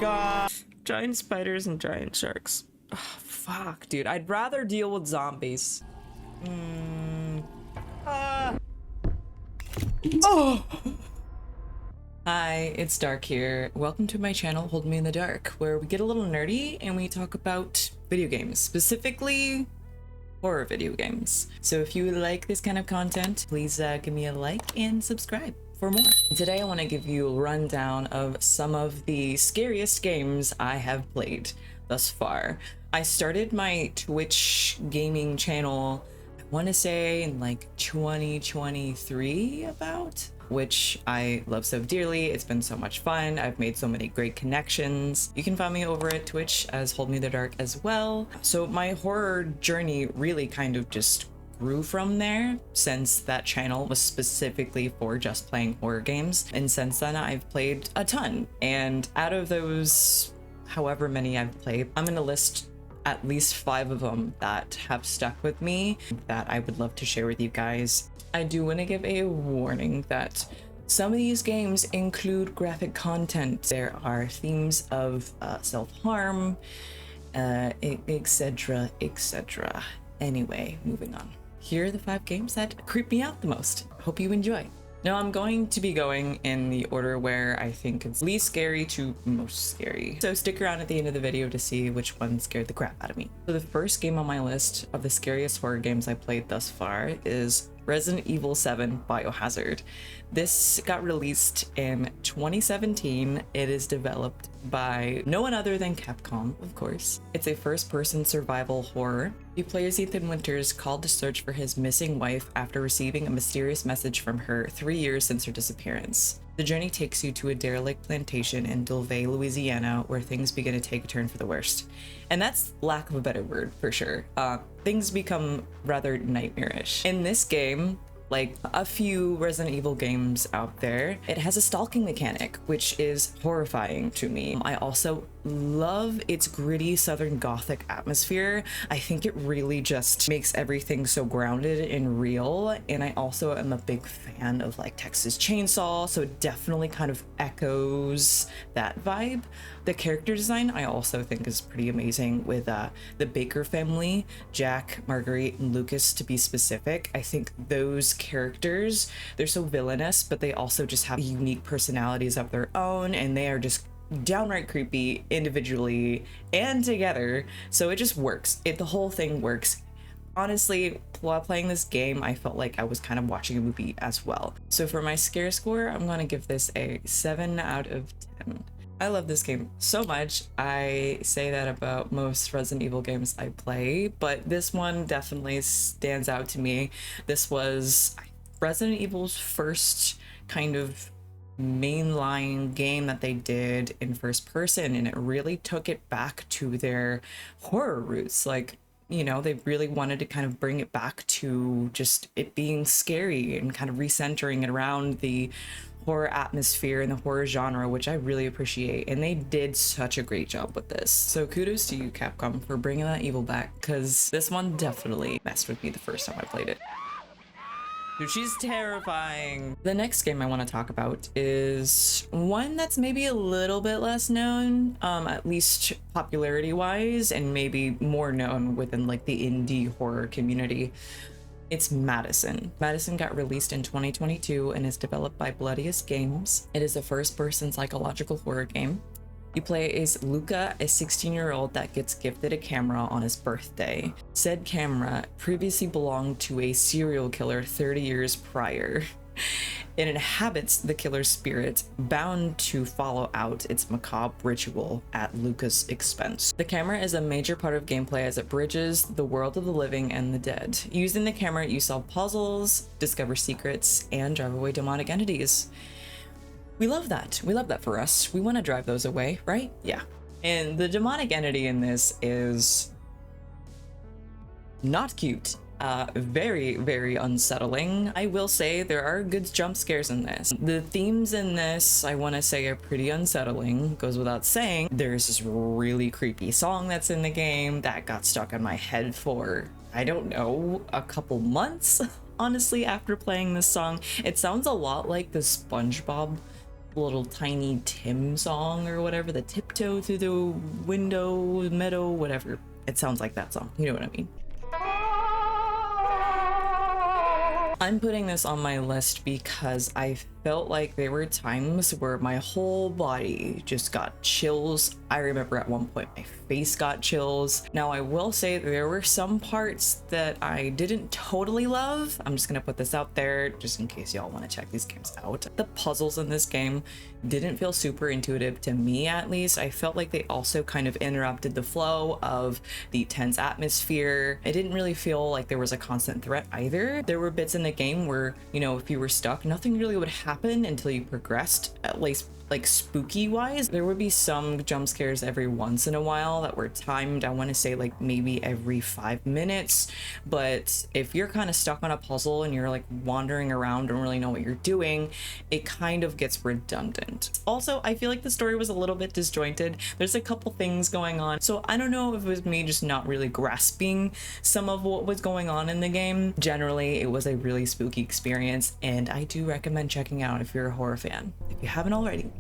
god. Giant spiders and giant sharks. Oh, fuck, dude. I'd rather deal with zombies. Oh! Hi, it's Dark here. Welcome to my channel, Hold Me in the Dark, where we get a little nerdy and we talk about video games, specifically horror video games. So if you like this kind of content, please give me a like and subscribe for more. Today I want to give you a rundown of some of the scariest games I have played thus far. I started my Twitch gaming channel, I want to say in like 2023 about, which I love so dearly. It's been so much fun. I've made so many great connections. You can find me over at Twitch as Hold Me in the Dark as well. So my horror journey really kind of just grew from there, since that channel was specifically for just playing horror games. And since then I've played a ton. And out of those, however many I've played, I'm gonna list at least 5 of them that have stuck with me that I would love to share with you guys. I do want to give a warning that some of these games include graphic content. There are themes of self-harm, etc, etc. Anyway, moving on. Here are the 5 games that creep me out the most. Hope you enjoy. Now I'm going to be going in the order where I think it's least scary to most scary. So stick around at the end of the video to see which one scared the crap out of me. So the first game on my list of the scariest horror games I played thus far is Resident Evil 7 Biohazard. This got released in 2017. It is developed by no one other than Capcom, of course. It's a first-person survival horror. You play as Ethan Winters, called to search for his missing wife after receiving a mysterious message from her 3 years since her disappearance. The journey takes you to a derelict plantation in Dulvey, Louisiana, where things begin to take a turn for the worst. And that's lack of a better word, for sure. Things become rather nightmarish. In this game, like a few Resident Evil games out there, it has a stalking mechanic, which is horrifying to me. I also love its gritty Southern Gothic atmosphere. I think it really just makes everything so grounded and real. And I also am a big fan of like Texas Chainsaw, so it definitely kind of echoes that vibe. The character design I also think is pretty amazing with the Baker family, Jack, Marguerite, and Lucas to be specific. I think those characters, they're so villainous, but they also just have unique personalities of their own, and they are just downright creepy individually and together. So it just works. The whole thing works. Honestly, while playing this game, I felt like I was kind of watching a movie as well. So for my scare score, I'm gonna give this a 7 out of 10. I love this game so much. I say that about most Resident Evil games I play, but this one definitely stands out to me. This was Resident Evil's first kind of mainline game that they did in first person, and it really took it back to their horror roots. Like, you know, they really wanted to kind of bring it back to just it being scary and kind of recentering it around the horror atmosphere and the horror genre, which I really appreciate, and they did such a great job with this. So kudos to you, Capcom, for bringing that evil back, because this one definitely messed with me the first time I played it. Dude, she's terrifying. The next game I want to talk about is one that's maybe a little bit less known, at least popularity wise, and maybe more known within like the indie horror community. It's Madison. Madison got released in 2022 and is developed by Bloodiest Games. It is a first-person psychological horror game. You play as Luca, a 16-year-old that gets gifted a camera on his birthday. Said camera previously belonged to a serial killer 30 years prior. It inhabits the killer's spirit, bound to follow out its macabre ritual at Luca's expense. The camera is a major part of gameplay as it bridges the world of the living and the dead. Using the camera, you solve puzzles, discover secrets, and drive away demonic entities. We love that. We love that for us. We want to drive those away, right? Yeah. And the demonic entity in this is not cute. Very, very unsettling. I will say there are good jump scares in this. The themes in this, I want to say, are pretty unsettling. Goes without saying. There's this really creepy song that's in the game that got stuck in my head for, I don't know, a couple months, honestly, after playing this song. It sounds a lot like the SpongeBob little tiny Tim song or whatever, the tiptoe through the window, meadow, whatever. It sounds like that song. You know what I mean? I'm putting this on my list because I felt like there were times where my whole body just got chills. I remember at one point my face got chills. Now I will say there were some parts that I didn't totally love. I'm just gonna put this out there just in case y'all want to check these games out. The puzzles in this game didn't feel super intuitive to me, at least. I felt like they also kind of interrupted the flow of the tense atmosphere. It didn't really feel like there was a constant threat either. There were bits in the game where, you know, if you were stuck, nothing really would happen until you progressed, at least like spooky wise. There would be some jump scares every once in a while that were timed. I want to say like maybe every 5 minutes, but if you're kind of stuck on a puzzle and you're like wandering around, don't really know what you're doing, it kind of gets redundant. Also, I feel like the story was a little bit disjointed. There's a couple things going on, so I don't know if it was me just not really grasping some of what was going on in the game. Generally, it was a really spooky experience, and I do recommend checking out if you're a horror fan, if you haven't already.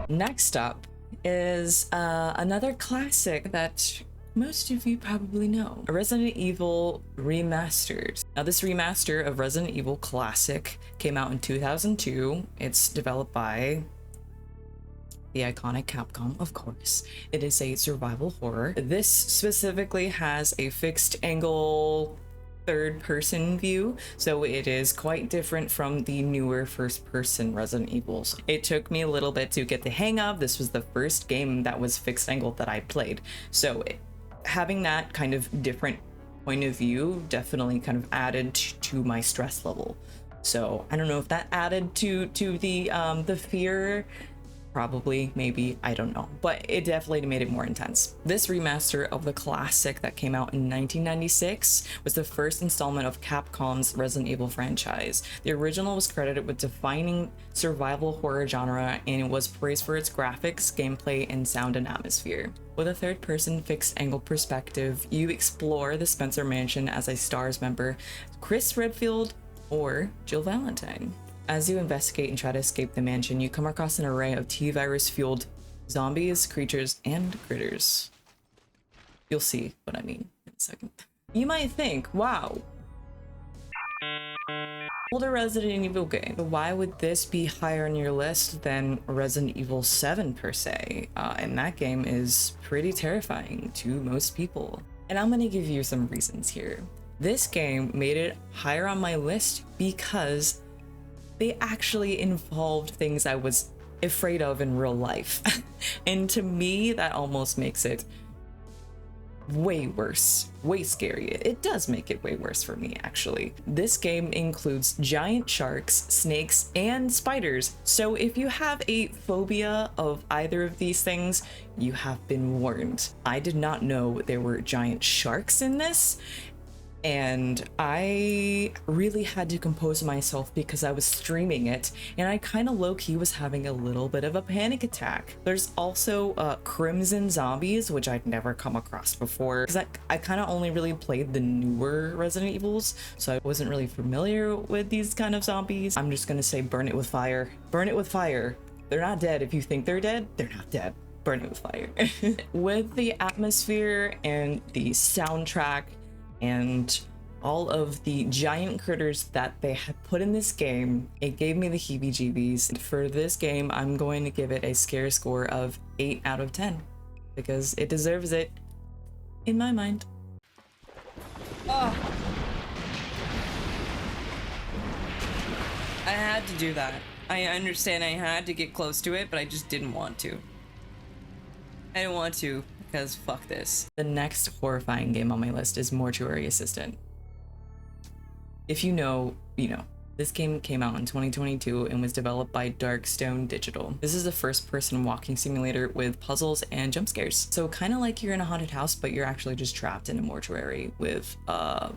Next up is another classic that most of you probably know, Resident Evil Remastered. Now, this remaster of Resident Evil Classic came out in 2002. It's developed by the iconic Capcom, of course. It is a survival horror. This specifically has a fixed angle third-person view, so it is quite different from the newer first-person Resident Evils. It took me a little bit to get the hang of. This was the first game that was fixed angle that I played, so having that kind of different point of view definitely kind of added to my stress level. So I don't know if that added to the fear. Probably, maybe, I don't know, but it definitely made it more intense. This remaster of the classic that came out in 1996 was the first installment of Capcom's Resident Evil franchise. The original was credited with defining survival horror genre, and it was praised for its graphics, gameplay, and sound and atmosphere. With a third-person fixed-angle perspective, you explore the Spencer Mansion as a STARS member, Chris Redfield or Jill Valentine. As you investigate and try to escape the mansion, you come across an array of T-virus fueled zombies, creatures, and critters. You'll see what I mean in a second. You might think, wow, older Resident Evil game. Why would this be higher on your list than Resident Evil 7 per se? And that game is pretty terrifying to most people. And I'm gonna give you some reasons here. This game made it higher on my list because they actually involved things I was afraid of in real life. And to me, that almost makes it way worse, way scary. It does make it way worse for me, actually. This game includes giant sharks, snakes, and spiders. So if you have a phobia of either of these things, you have been warned. I did not know there were giant sharks in this, and I really had to compose myself because I was streaming it, and I kind of low-key was having a little bit of a panic attack. There's also crimson zombies, which I'd never come across before, because I kind of only really played the newer Resident Evils, so I wasn't really familiar with these kind of zombies. I'm just gonna say burn it with fire. Burn it with fire. They're not dead. If you think they're dead, they're not dead. Burn it with fire. With the atmosphere and the soundtrack and all of the giant critters that they had put in this game, it gave me the heebie-jeebies. And for this game, I'm going to give it a scare score of 8 out of 10 because it deserves it in my mind. Oh, I had to do that. I understand I had to get close to it, but I just didn't want to. I didn't want to. Because fuck this. The next horrifying game on my list is Mortuary Assistant. If you know, you know. This game came out in 2022 and was developed by Darkstone Digital. This is a first-person walking simulator with puzzles and jump scares. So kind of like you're in a haunted house, but you're actually just trapped in a mortuary with a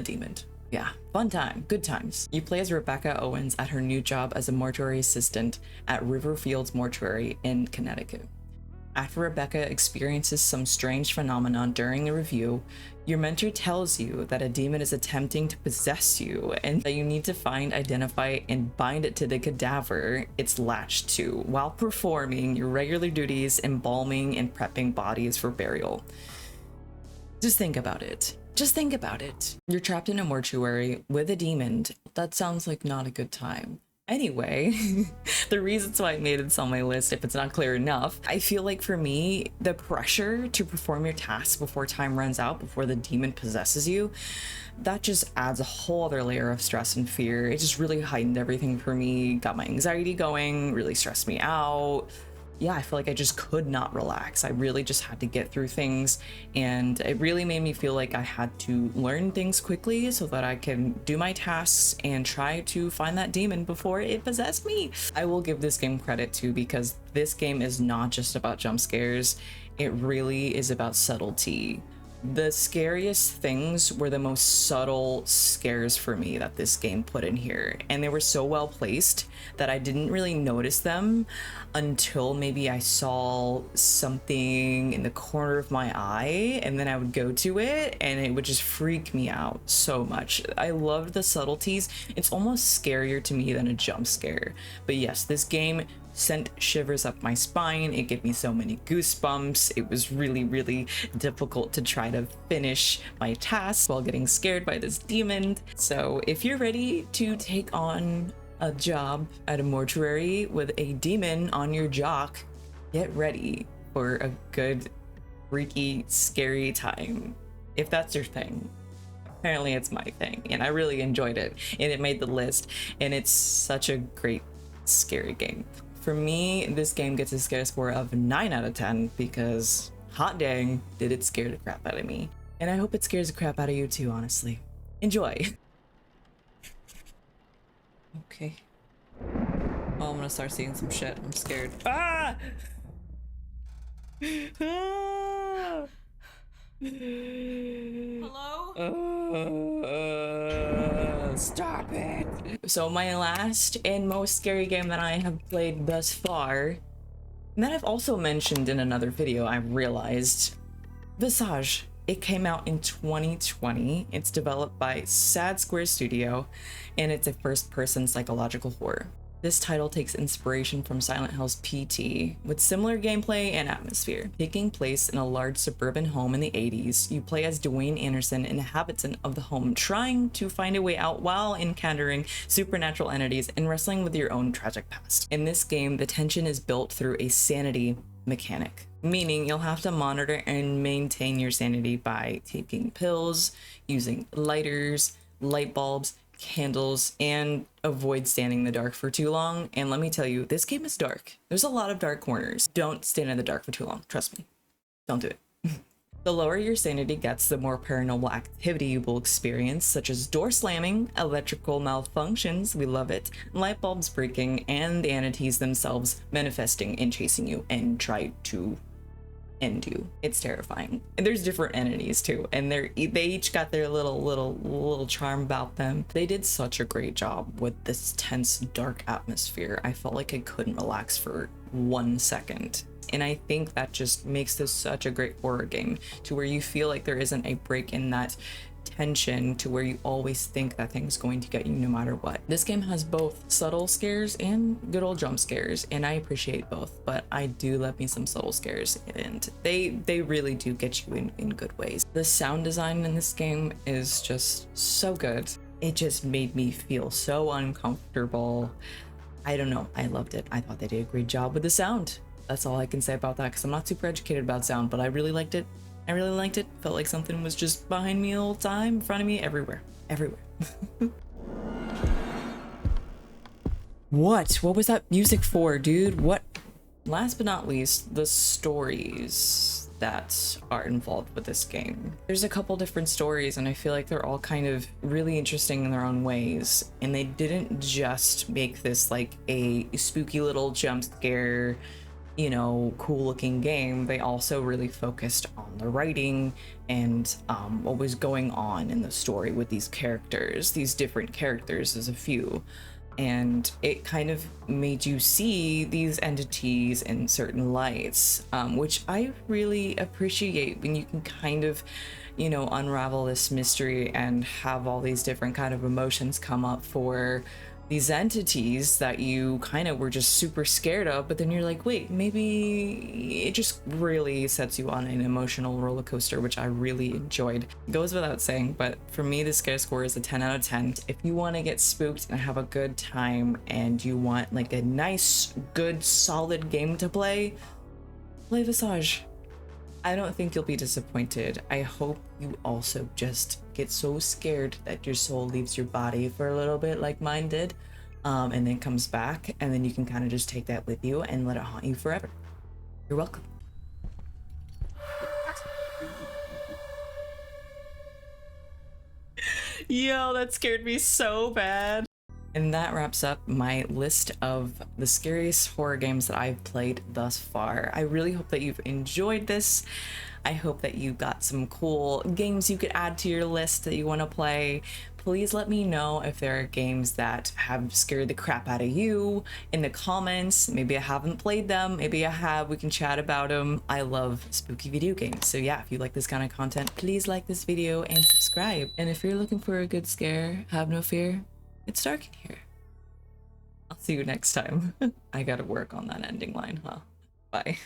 demon. Yeah, fun time, good times. You play as Rebecca Owens at her new job as a mortuary assistant at Riverfields Mortuary in Connecticut. After Rebecca experiences some strange phenomenon during the review, your mentor tells you that a demon is attempting to possess you and that you need to find, identify, and bind it to the cadaver it's latched to while performing your regular duties, embalming and prepping bodies for burial. Just think about it. Just think about it. You're trapped in a mortuary with a demon. That sounds like not a good time. Anyway, the reasons why I made this on my list, if it's not clear enough, I feel like for me, the pressure to perform your tasks before time runs out, before the demon possesses you, that just adds a whole other layer of stress and fear. It just really heightened everything for me, got my anxiety going, really stressed me out. Yeah, I feel like I just could not relax. I really just had to get through things, and it really made me feel like I had to learn things quickly so that I can do my tasks and try to find that demon before it possessed me. I will give this game credit too, because this game is not just about jump scares. It really is about subtlety. The scariest things were the most subtle scares for me that this game put in here, and they were so well placed that I didn't really notice them until maybe I saw something in the corner of my eye, and then I would go to it and it would just freak me out so much. I loved the subtleties. It's almost scarier to me than a jump scare. But yes, this game sent shivers up my spine. It gave me so many goosebumps. It was really, really difficult to try to finish my tasks while getting scared by this demon. So if you're ready to take on a job at a mortuary with a demon on your jock, get ready for a good, freaky, scary time. If that's your thing. Apparently it's my thing, and I really enjoyed it, and it made the list, and it's such a great, scary game. For me, this game gets a scare score of 9 out of 10 because, hot dang, did it scare the crap out of me. And I hope it scares the crap out of you too, honestly. Enjoy! Okay. Oh, I'm gonna start seeing some shit. I'm scared. Ah! Ah! Hello? Stop it! So my last and most scary game that I have played thus far, and that I've also mentioned in another video, I realized, Visage. It came out in 2020. It's developed by Sad Square Studio, and it's a first-person psychological horror. This title takes inspiration from Silent Hill's PT, with similar gameplay and atmosphere. Taking place in a large suburban home in the 80s, you play as Dwayne Anderson, an inhabitant of the home, trying to find a way out while encountering supernatural entities and wrestling with your own tragic past. In this game, the tension is built through a sanity mechanic, meaning you'll have to monitor and maintain your sanity by taking pills, using lighters, light bulbs, candles, and avoid standing in the dark for too long. And let me tell you, this game is dark. There's a lot of dark corners. Don't stand in the dark for too long. Trust me. Don't do it. The lower your sanity gets, the more paranormal activity you will experience, such as door slamming, electrical malfunctions, we love it, light bulbs breaking, and the entities themselves manifesting and chasing you and try to end you. It's terrifying. And there's different entities too, and they each got their little charm about them. They did such a great job with this tense, dark atmosphere. I felt like I couldn't relax for 1 second. And I think that just makes this such a great horror game, to where you feel like there isn't a break in that tension, to where you always think that thing's going to get you no matter what. This game has both subtle scares and good old jump scares, and I appreciate both, but I do love me some subtle scares, and they really do get you in good ways. The sound design in this game is just so good. It just made me feel so uncomfortable. I don't know, I loved it. I thought they did a great job with the sound. That's all I can say about that, because I'm not super educated about sound, but I really liked it. I really liked it. Felt like something was just behind me the whole time, in front of me, everywhere. Everywhere. What was that music for, dude? What? Last but not least, the stories that are involved with this game. There's a couple different stories, and I feel like they're all kind of really interesting in their own ways. And they didn't just make this like a spooky little jump scare, you know, cool looking game. They also really focused on the writing and what was going on in the story with these characters. These different characters, there's a few. and it kind of made you see these entities in certain lights, which I really appreciate when you can kind of, you know, unravel this mystery and have all these different kind of emotions come up for these entities that you kind of were just super scared of, but then you're like, wait, maybe it just really sets you on an emotional roller coaster, which I really enjoyed. Goes without saying, but for me, the scare score is a 10 out of 10. If you want to get spooked and have a good time and you want like a nice, good, solid game to play Visage. I don't think you'll be disappointed. I hope you also just get so scared that your soul leaves your body for a little bit like mine did, and then comes back, and then you can kind of just take that with you and let it haunt you forever. You're welcome. Yo, that scared me so bad. And that wraps up my list of the scariest horror games that I've played thus far. I really hope that you've enjoyed this. I hope that you got some cool games you could add to your list that you want to play. Please let me know if there are games that have scared the crap out of you in the comments. Maybe I haven't played them, maybe I have, we can chat about them. I love spooky video games. So yeah, if you like this kind of content, please like this video and subscribe. And if you're looking for a good scare, have no fear. It's dark in here. I'll see you next time. I gotta work on that ending line, huh? Bye.